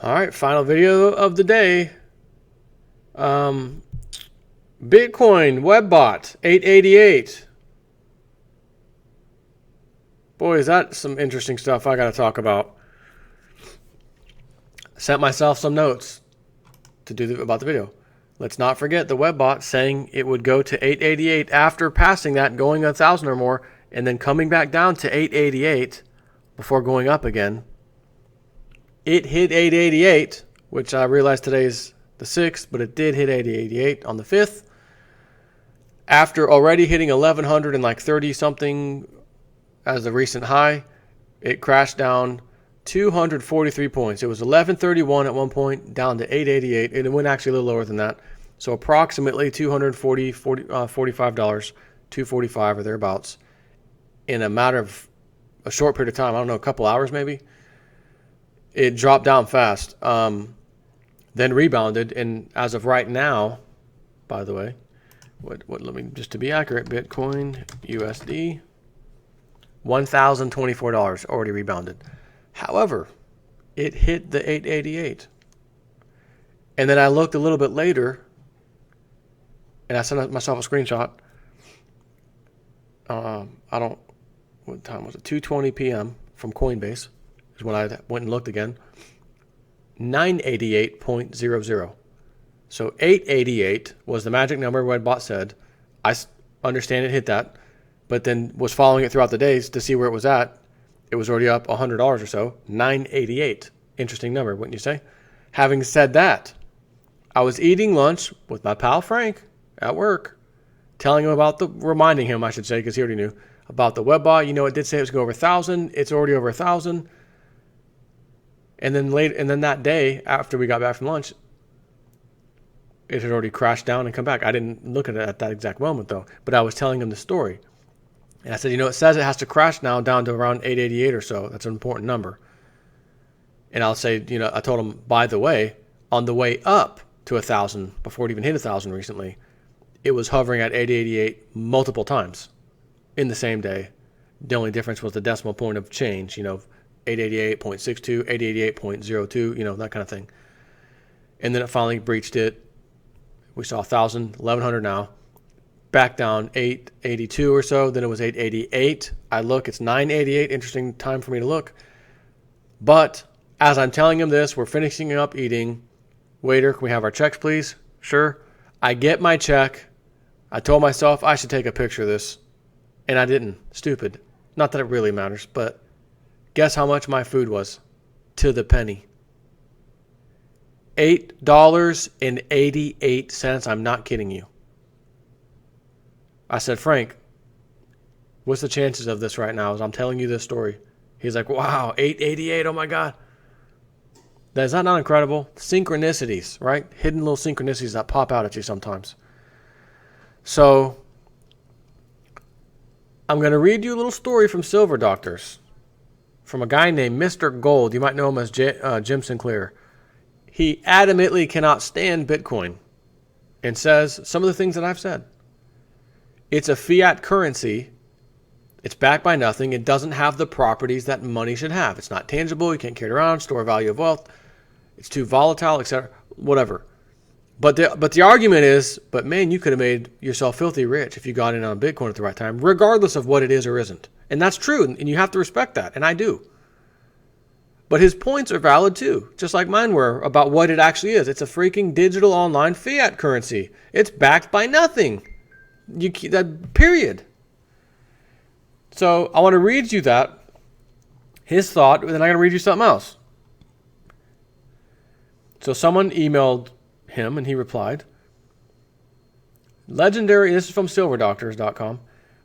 All right, final video of the day. Bitcoin web bot 888. Boy, is that some interesting stuff I got to talk about. Sent myself some notes to do about the video. Let's not forget the web bot saying it would go to 888 after passing that, going 1,000 or more, and then coming back down to 888 before going up again. It hit 888, which I realized today is the 6th, but it did hit 888 on the 5th. After already hitting 1,100 and like 30 something as the recent high, it crashed down 243 points. It was 1131 at one point, down to 888, and it went actually a little lower than that. So approximately $45, 245 or thereabouts, in a matter of a short period of time. I don't know, a couple hours maybe. It dropped down fast, then rebounded, and as of right now, by the way, let me just to be accurate, Bitcoin USD, $1,024 already rebounded. However, it hit the 888. And then I looked a little bit later, and I sent myself a screenshot. What time was it? 2:20 p.m. from Coinbase is when I went and looked again. 988.00. So 888 was the magic number Redbot said. I understand it hit that, but then was following it throughout the days to see where it was at. It was already up $100 or so. 988. Interesting number, wouldn't you say? Having said that, I was eating lunch with my pal Frank at work, reminding him, I should say, because he already knew, about the web bot. You know, it did say it was going over 1,000. It's already over 1,000. And then that day, after we got back from lunch, it had already crashed down and come back. I didn't look at it at that exact moment, though. But I was telling him the story. And I said, it says it has to crash now down to around 888 or so. That's an important number. And I'll say, I told him, by the way, on the way up to 1,000, before it even hit 1,000 recently, it was hovering at 888 multiple times in the same day. The only difference was the decimal point of change, 888.62, 888.02, that kind of thing. And then it finally breached it. We saw 1,000, 1,100 now. Back down 882 or so. Then it was 888. I look, it's 988. Interesting time for me to look. But as I'm telling him this, we're finishing up eating. Waiter, can we have our checks, please? Sure. I get my check. I told myself I should take a picture of this, and I didn't. Stupid. Not that it really matters, but guess how much my food was? To the penny. $8.88. I'm not kidding you. I said, Frank, what's the chances of this right now as I'm telling you this story? He's like, wow, 888, oh my God. Is that not incredible? Synchronicities, right? Hidden little synchronicities that pop out at you sometimes. So, I'm going to read you a little story from Silver Doctors, from a guy named Mr. Gold. You might know him as Jim Sinclair. He adamantly cannot stand Bitcoin and says some of the things that I've said. It's a fiat currency. It's backed by nothing. It doesn't have the properties that money should have. It's not tangible. You can't carry it around, store value of wealth. It's too volatile, etc. Whatever. But the argument is, but man, you could have made yourself filthy rich if you got in on Bitcoin at the right time, regardless of what it is or isn't. And that's true, and you have to respect that, and I do. But his points are valid too, just like mine were about what it actually is. It's a freaking digital online fiat currency. It's backed by nothing. Period. So I want to read you his thought, and then I'm going to read you something else. So someone emailed him, and he replied, this is from silverdoctors.com,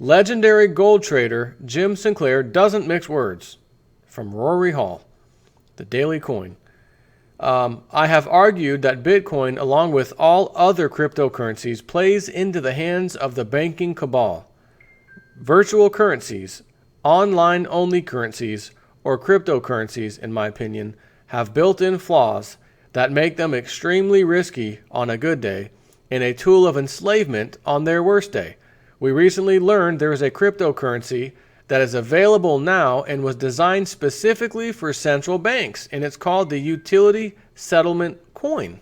legendary gold trader Jim Sinclair doesn't mix words. From Rory Hall, the Daily Coin. I have argued that Bitcoin, along with all other cryptocurrencies, plays into the hands of the banking cabal. Virtual currencies, online-only currencies, or cryptocurrencies, in my opinion, have built-in flaws that make them extremely risky on a good day and a tool of enslavement on their worst day. We recently learned there is a cryptocurrency that is available now and was designed specifically for central banks, and it's called the utility settlement coin.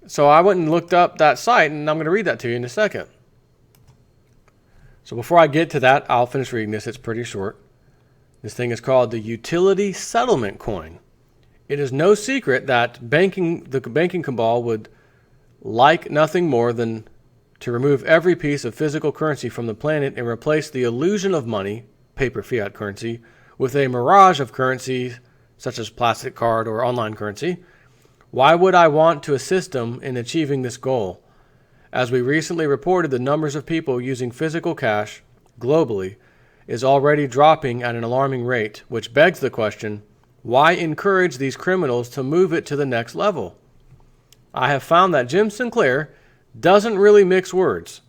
So I went and looked up that site, and I'm going to read that to you in a second. So before I get to that, I'll finish reading this. It's pretty short. This thing is called the utility settlement coin. It is no secret that the banking cabal would like nothing more than to remove every piece of physical currency from the planet and replace the illusion of money, paper fiat currency, with a mirage of currencies such as plastic card or online currency. Why would I want to assist them in achieving this goal? As we recently reported, the numbers of people using physical cash globally is already dropping at an alarming rate, which begs the question, why encourage these criminals to move it to the next level? I have found that Jim Sinclair doesn't really mix words.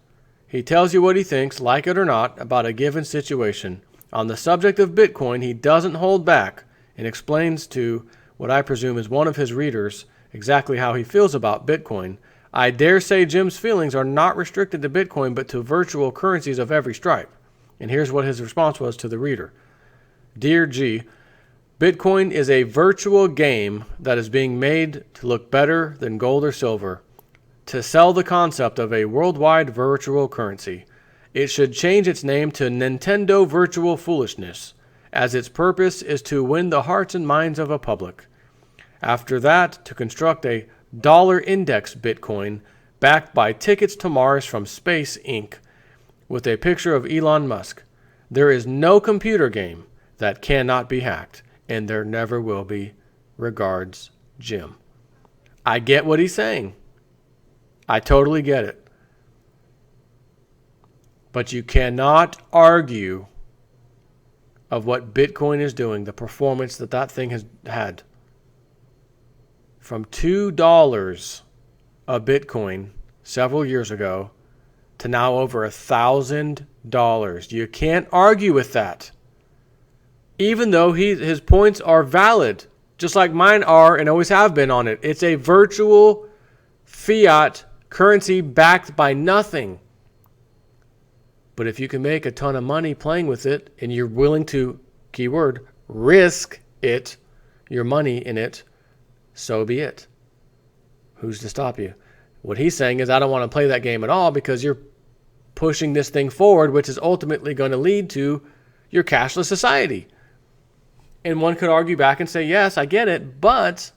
He tells you what he thinks, like it or not, about a given situation. On the subject of Bitcoin, he doesn't hold back and explains to what I presume is one of his readers exactly how he feels about Bitcoin. I dare say Jim's feelings are not restricted to Bitcoin, but to virtual currencies of every stripe. And here's what his response was to the reader. Dear G, Bitcoin is a virtual game that is being made to look better than gold or silver, to sell the concept of a worldwide virtual currency. It should change its name to Nintendo Virtual Foolishness, as its purpose is to win the hearts and minds of a public. After that, to construct a dollar index Bitcoin backed by tickets to Mars from Space Inc. with a picture of Elon Musk. There is no computer game that cannot be hacked, and there never will be. Regards, Jim. I get what he's saying. I totally get it. But you cannot argue of what Bitcoin is doing, the performance that that thing has had. From $2 a Bitcoin several years ago to now over $1,000. You can't argue with that. Even though his points are valid, just like mine are and always have been on it. It's a virtual fiat currency backed by nothing. But if you can make a ton of money playing with it and you're willing to, keyword, risk it, your money in it, so be it. Who's to stop you? What he's saying is, I don't want to play that game at all because you're pushing this thing forward, which is ultimately going to lead to your cashless society. And one could argue back and say, yes, I get it, but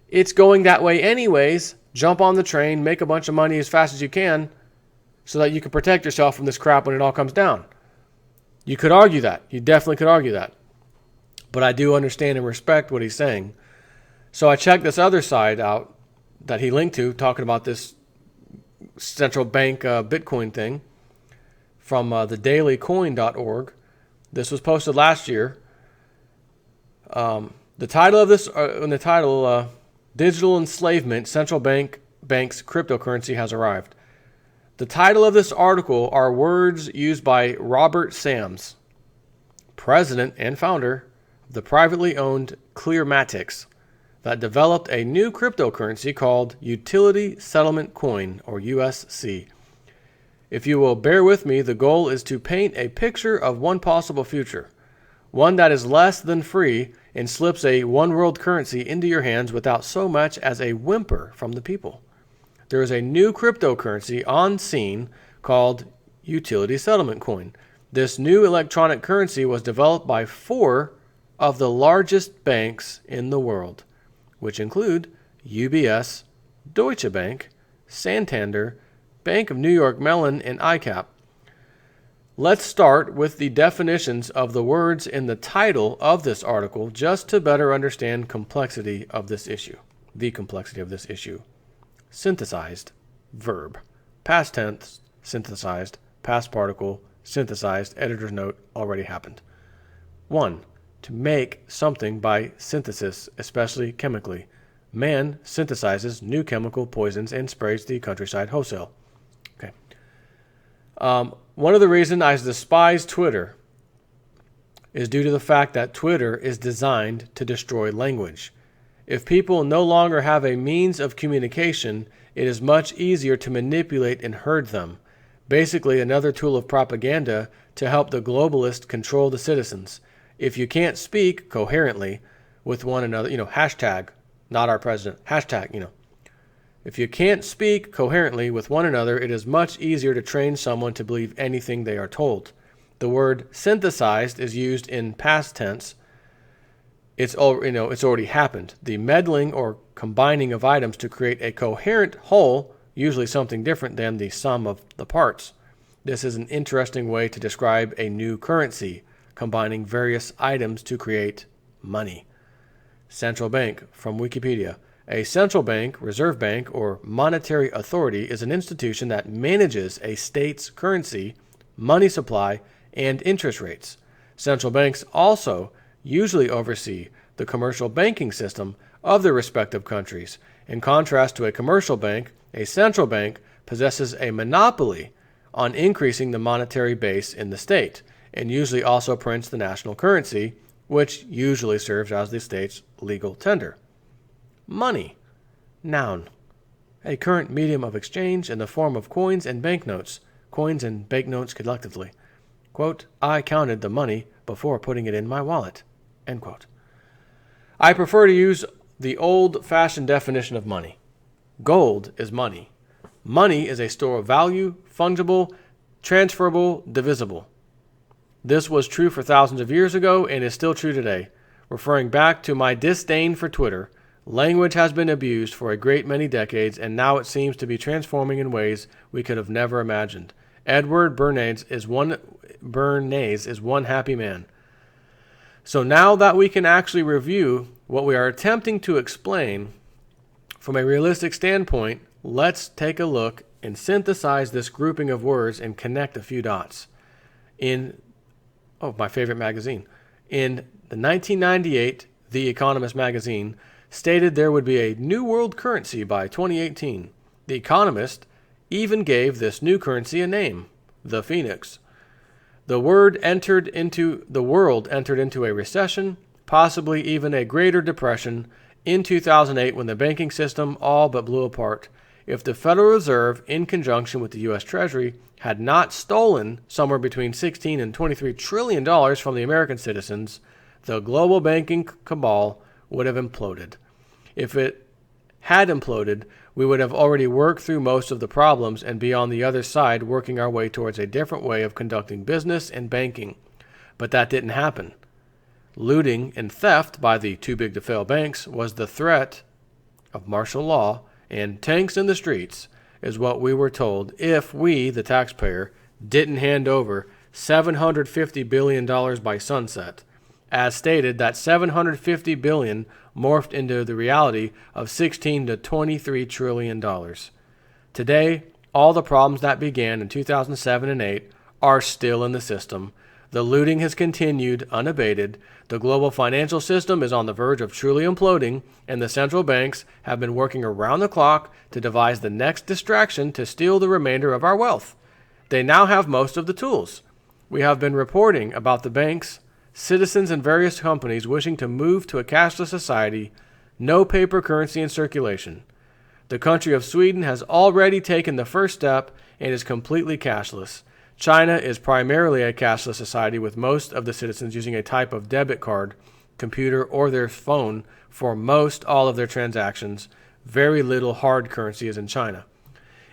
it's going that way anyways. Jump on the train, make a bunch of money as fast as you can so that you can protect yourself from this crap when it all comes down. You could argue that. You definitely could argue that. But I do understand and respect what he's saying. So I checked this other side out that he linked to, talking about this central bank Bitcoin thing from thedailycoin.org. This was posted last year. The title of this, Digital Enslavement, Central Bank's Cryptocurrency has arrived. The title of this article are words used by Robert Sams, president and founder of the privately owned Clearmatics, that developed a new cryptocurrency called Utility Settlement Coin, or USC. If you will bear with me, the goal is to paint a picture of one possible future, one that is less than free and slips a one-world currency into your hands without so much as a whimper from the people. There is a new cryptocurrency on scene called Utility Settlement Coin. This new electronic currency was developed by 4 of the largest banks in the world, which include UBS, Deutsche Bank, Santander, Bank of New York Mellon, and ICAP. Let's start with the definitions of the words in the title of this article just to better understand the complexity of this issue. Synthesized, verb. Past tense, synthesized. Past particle, synthesized. Editor's note, already happened. 1. To make something by synthesis, especially chemically. Man synthesizes new chemical poisons and sprays the countryside wholesale. Okay. One of the reasons I despise Twitter is due to the fact that Twitter is designed to destroy language. If people no longer have a means of communication, it is much easier to manipulate and herd them. Basically, another tool of propaganda to help the globalists control the citizens. If you can't speak coherently with one another, hashtag, not our president, hashtag. If you can't speak coherently with one another, it is much easier to train someone to believe anything they are told. The word synthesized is used in past tense. It's already happened. The meddling or combining of items to create a coherent whole, usually something different than the sum of the parts. This is an interesting way to describe a new currency, combining various items to create money. Central bank, from Wikipedia. A central bank, reserve bank, or monetary authority is an institution that manages a state's currency, money supply, and interest rates. Central banks also usually oversee the commercial banking system of their respective countries. In contrast to a commercial bank, a central bank possesses a monopoly on increasing the monetary base in the state, and usually also prints the national currency, which usually serves as the state's legal tender. Money. Noun. A current medium of exchange in the form of coins and banknotes. Coins and banknotes collectively. Quote, I counted the money before putting it in my wallet. End quote. I prefer to use the old-fashioned definition of money. Gold is money. Money is a store of value, fungible, transferable, divisible. This was true for thousands of years ago and is still true today. Referring back to my disdain for Twitter, language has been abused for a great many decades, and now it seems to be transforming in ways we could have never imagined. Edward Bernays is one happy man. So now that we can actually review what we are attempting to explain from a realistic standpoint, let's take a look and synthesize this grouping of words and connect a few dots. My favorite magazine. In the 1998 The Economist magazine stated there would be a new world currency by 2018. The Economist even gave this new currency a name, the Phoenix. The world entered into a recession, possibly even a greater depression, in 2008 when the banking system all but blew apart. If the Federal Reserve, in conjunction with the U.S. Treasury, had not stolen somewhere between $16 and $23 trillion from the American citizens, the global banking cabal would have imploded. If it had imploded, we would have already worked through most of the problems and be on the other side working our way towards a different way of conducting business and banking. But that didn't happen. Looting and theft by the too-big-to-fail banks was the threat of martial law, and tanks in the streets is what we were told if we, the taxpayer, didn't hand over $750 billion by sunset. As stated, that $750 billion morphed into the reality of $16 to $23 trillion. Today, all the problems that began in 2007 and 8 are still in the system. The looting has continued unabated. The global financial system is on the verge of truly imploding, and the central banks have been working around the clock to devise the next distraction to steal the remainder of our wealth. They now have most of the tools. We have been reporting about the banks, citizens, and various companies wishing to move to a cashless society, no paper currency in circulation. The country of Sweden has already taken the first step and is completely cashless. China is primarily a cashless society, with most of the citizens using a type of debit card, computer, or their phone for most all of their transactions. Very little hard currency is in China.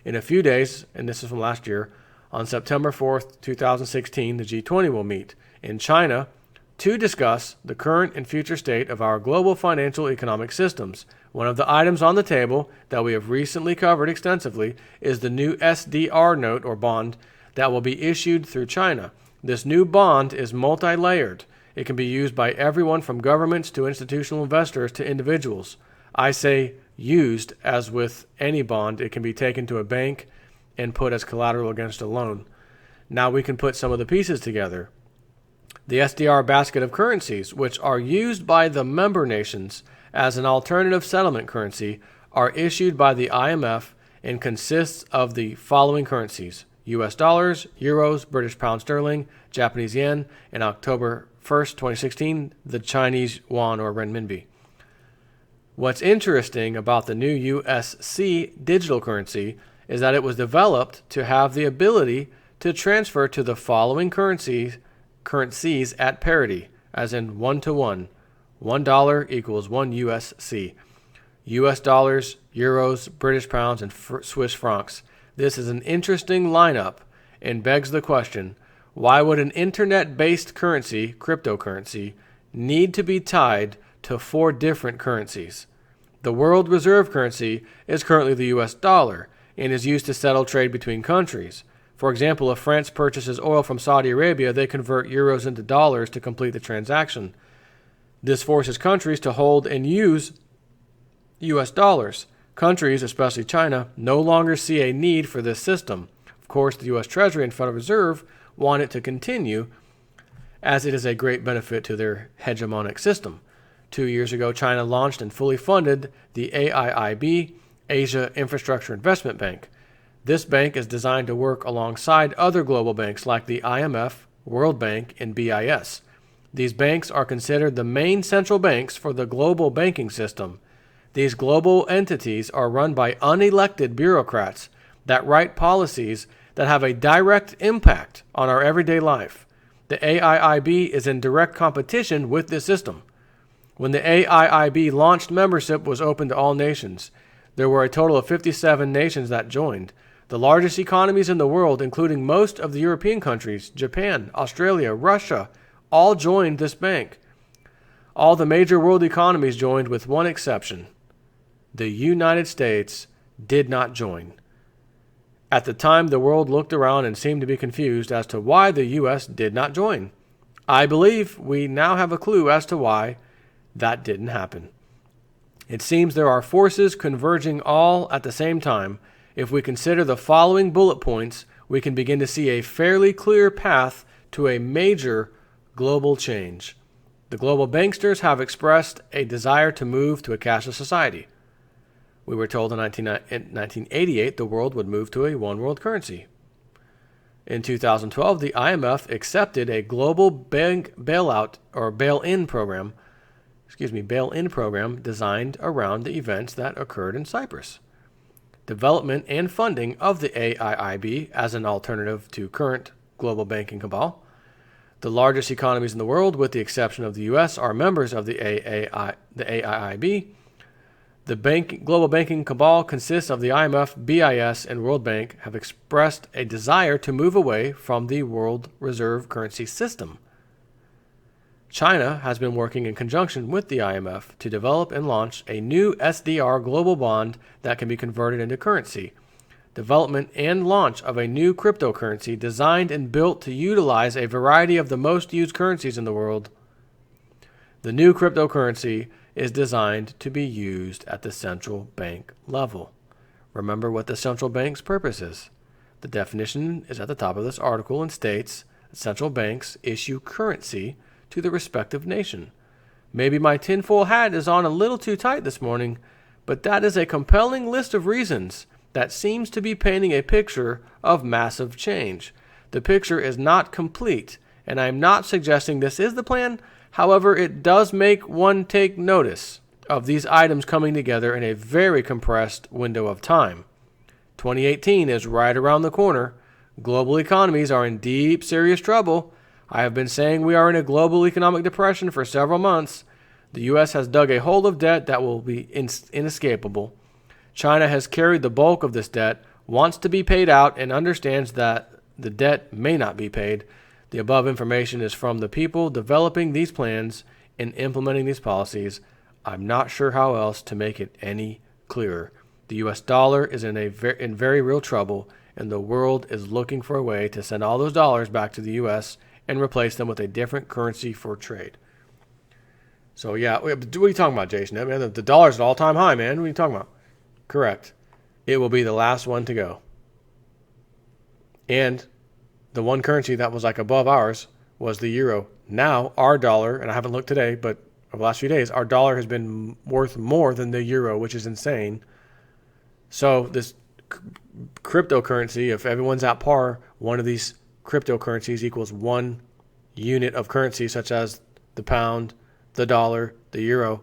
In a few days, and this is from last year, on September 4th, 2016, the G20 will meet in China to discuss the current and future state of our global financial economic systems. One of the items on the table that we have recently covered extensively is the new SDR note or bond that will be issued through China. This new bond is multi-layered. It can be used by everyone from governments to institutional investors to individuals. I say used, as with any bond, it can be taken to a bank and put as collateral against a loan. Now we can put some of the pieces together. The SDR basket of currencies, which are used by the member nations as an alternative settlement currency, are issued by the IMF and consists of the following currencies: US dollars, euros, British pound sterling, Japanese yen, and October 1st, 2016, the Chinese yuan or renminbi. What's interesting about the new USC digital currency is that it was developed to have the ability to transfer to the following currencies at parity, as in 1-to-1. $1 equals 1 USC. US dollars, euros, British pounds, and Swiss francs. This is an interesting lineup and begs the question, why would an internet-based currency, cryptocurrency, need to be tied to 4 different currencies? The world reserve currency is currently the US dollar and is used to settle trade between countries. For example, if France purchases oil from Saudi Arabia, they convert euros into dollars to complete the transaction. This forces countries to hold and use US dollars. Countries, especially China, no longer see a need for this system. Of course, the US Treasury and Federal Reserve want it to continue, as it is a great benefit to their hegemonic system. 2 years ago, China launched and fully funded the AIIB, Asia Infrastructure Investment Bank. This bank is designed to work alongside other global banks like the IMF, World Bank, and BIS. These banks are considered the main central banks for the global banking system. These global entities are run by unelected bureaucrats that write policies that have a direct impact on our everyday life. The AIIB is in direct competition with this system. When the AIIB launched, membership was open to all nations. There were a total of 57 nations that joined. The largest economies in the world, including most of the European countries, Japan, Australia, Russia, all joined this bank. All the major world economies joined with one exception. The United States did not join. At the time, the world looked around and seemed to be confused as to why the U.S. did not join. I believe we now have a clue as to why that didn't happen. It seems there are forces converging all at the same time. If we consider the following bullet points, we can begin to see a fairly clear path to a major global change. The global banksters have expressed a desire to move to a cashless society. We were told in 1988 the world would move to a one-world currency. In 2012, the IMF accepted a global bank bail-in program designed around the events that occurred in Cyprus. Development and funding of the AIIB as an alternative to current global banking cabal. The largest economies in the world, with the exception of the U.S., are members of the AIIB. The global banking cabal consists of the IMF, BIS, and World Bank have expressed a desire to move away from the world reserve currency system. China has been working in conjunction with the IMF to develop and launch a new SDR global bond that can be converted into currency. Development and launch of a new cryptocurrency designed and built to utilize a variety of the most used currencies in the world. The new cryptocurrency is designed to be used at the central bank level. Remember what the central bank's purpose is. The definition is at the top of this article and states central banks issue currency to the respective nation. Maybe my tinfoil hat is on a little too tight this morning, but that is a compelling list of reasons that seems to be painting a picture of massive change. The picture is not complete, and I am not suggesting this is the plan. However, it does make one take notice of these items coming together in a very compressed window of time. 2018 is right around the corner. Global economies are in deep, serious trouble. I have been saying we are in a global economic depression for several months. The U.S. has dug a hole of debt that will be inescapable. China has carried the bulk of this debt, wants to be paid out, and understands that the debt may not be paid. The above information is from the people developing these plans and implementing these policies. I'm not sure how else to make it any clearer. The U.S. dollar is in very real trouble, and the world is looking for a way to send all those dollars back to the U.S. and replace them with a different currency for trade. So yeah, what are you talking about, Jason? I mean, the dollar's at an all-time high, man. What are you talking about? Correct. It will be the last one to go. And the one currency that was like above ours was the euro. Now, our dollar, and I haven't looked today, but over the last few days, our dollar has been worth more than the euro, which is insane. So this cryptocurrency, if everyone's at par, one of these cryptocurrencies equals one unit of currency, such as the pound, the dollar, the euro.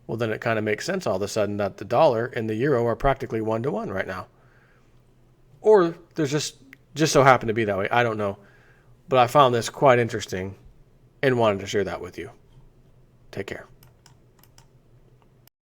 Well, then it kind of makes sense all of a sudden that the dollar and the euro are practically 1-to-1 right now. Or there's just Just so happened to be that way. I don't know. But I found this quite interesting and wanted to share that with you. Take care.